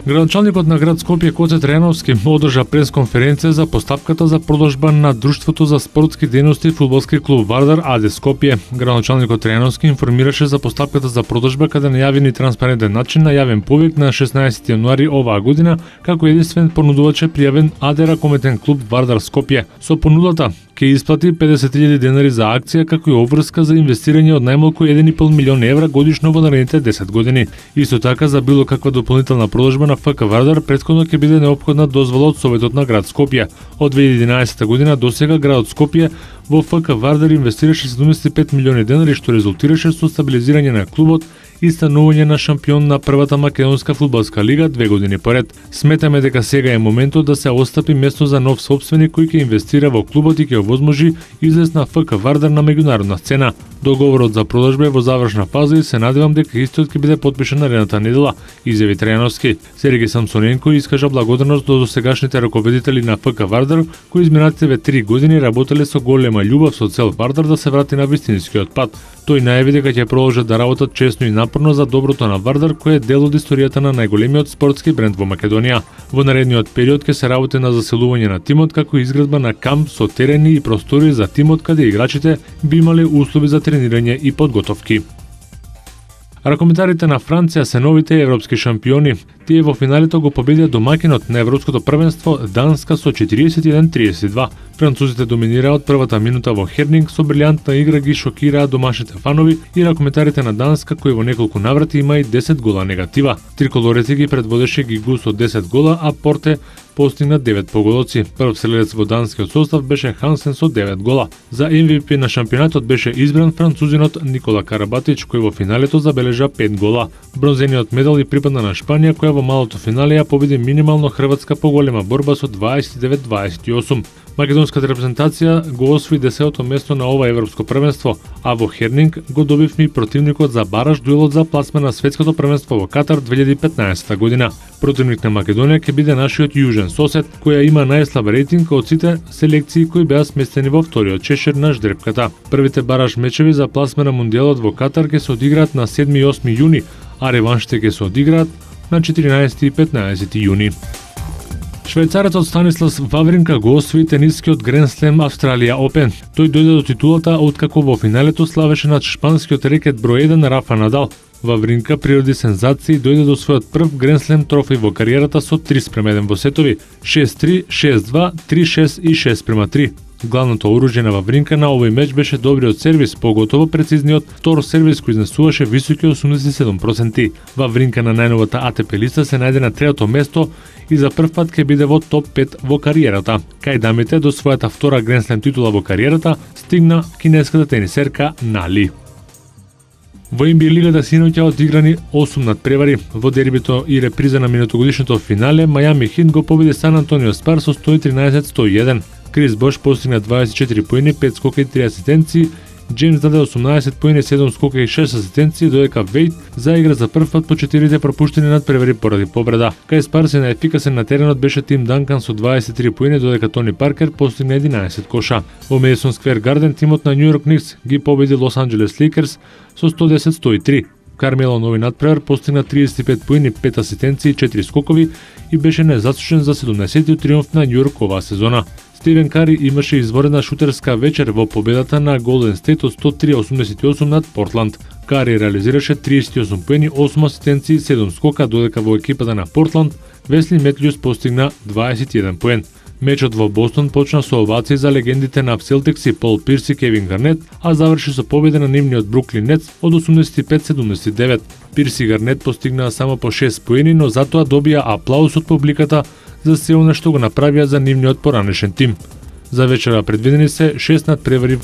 Градоначалникот на град Скопје Коце Трајановски одржа пресконференција за поставката за продажба на Друштвото за спортски дејности фудбалски клуб Вардар АД Скопје. Градоначалникот Трајановски информираше за поставката за продажба каде на јавен и транспарентен начин на јавен повик на 16 јануари оваа година, како единствен понудувач е пријавен АД Ракометен клуб Вардар Скопје. Со понудата ќе исплати 50.000 денари за акција, како и обврска за инвестирање од најмалку 1,5 милион евра годишно во наредните 10 години. Исто така за било каква дополнителна продажба на ФК Вардар претходно ќе биде неопходна дозвола од Советот на град Скопје. Од 2011 година досега градот Скопје во ФК Вардар инвестираше 75 милиони денари, што резултираше со стабилизирање на клубот и станување на шампион на првата македонска фудбалска лига 2 години поред. Сметаме дека сега е моментот да се остапи место за нов сопственик кој ќе инвестира во клубот и ќе овозможи излез на ФК Вардар на меѓународна сцена. Договорот за продажба е во завршна фаза и се надевам дека истиот ќе биде потпишан наредната недела, изјави Трајановски. Сергеј Самсоненко искажа благодарност до досегашните раководители на ФК Вардар, кои изминатите 3 години работеле со голема љубов со цел Вардар да се врати на вистинскиот пат. Тој најави дека ќе продолжат да работат чесно и напорно за доброто на Вардар, кој е дел од историјата на најголемиот спортски бренд во Македонија. Во наредниот период ќе се работи на заселување на тимот, како изградба на камп со терени и простори за тимот каде играчите би имале услови за тренирање и подготовки. Ракометарите на Франција се новите европски шампиони. Тие во финалето го победија домаќинот на европското првенство Данска со 41-32. Французите доминираа од првата минута во Хернинг, со брилјантна игра ги шокираа домашните фанови и ракометарите на Данска, кои во неколку наврати има и 10 гола негатива. Триколорите ги предводеше Гигу со 10 гола, а Порте постигна 9 погодоци. Прв селедец во данскиот состав беше Хансен со 9 гола. За MVP на шампионатот беше избран французинот Никола Карабатич, кој во финалето забележа 5 гола. Бронзениот медал и припадна на Шпанија, која во малото финале ја победи минимално Хрватска по голема борба со 29-28. Македонската репрезентација го освои 10-то место на ова европско првенство, а во Хернинг го добивме противникот за бараж дуелот за пласма на светското првенство во Катар 2015 година. Противник на Македонија ќе биде нашиот јужен сосед, која има најслаб рейтинг од сите селекции кои беа сместени во вториот чешир на ждрепката. Првите бараж мечеви за пласма на мундијалот во Катар ќе се одиграат на 7 и 8 јуни, а реваншите ќе се одиграат на 14 и 15 јуни. Швајцарецот Станислас Вавринка го освои тенискиот Гранд Слем Австралија Опен. Тој дојде до титулата откако во финалето славеше над шпанскиот рекет број 1 Рафа Надал. Вавринка природи сензација и дојде до својот прв Гранд Слем трофеј во кариерата со 3:1 во сетови: 6-3, 6-2, 3-6 и 6:3. Главното оружје на Вавринка на овој меч беше добриот сервис, поготово прецизниот втор сервис кој изнесуваше високи 87%. Вавринка на најновата АТП листа се најде на 3-то место и за прв пат ќе биде во топ 5 во кариерата. Кај дамите до својата втора Гранд Слем титула во кариерата стигна кинеската тенисерка Нали. Во NBA лигата синоќа одиграни 8 надпревари. Во дербито и реприза на минутогодишното финале, Мајами Хит го победи Сан Антонио Спар со 113-101. Крис Бош постигна 24 поени, 5 скока и 3 асистенции, Джеймс даде 18 поени, 7 скока и 6 асистенции, додека Вејт заигра за прв пат по 4 пропуштени надпревари поради повреда. Кај Спарс најефикасен на теренот беше Тим Данкан со 23 поени, додека Тони Паркер постигна 11 коша. Во Медисон Сквер Гарден тимот на Њу Йорк Никс ги победи Лос Анџелес Лейкерс со 110-103. Кармело нови надпревар постигна 35 поени, 5 асистенции и 4 скокови и беше незасушен за 70-тиот триумф на Њу Йорк оваа сезона. Стивен Кари имаше изворена шутерска вечер во победата на Голден Стейт од 103-88 над Портланд. Кари реализираше 38 поени, 8 асистенции и 7 скока, додека во екипата на Портланд Весли Метјус постигна 21 поен. Мечот во Бостон почна со овации за легендите на Селтикс и Пол Пирс и Кевин Гарнет, а заврши со победа на нивниот Бруклин Нетс од 85-79. Пирс и Гарнет постигнаа само по 6 поени, но затоа добија аплауз од публиката за се она што го направија за нивниот поранешен тим. За вечера предвидени се 6 надпревари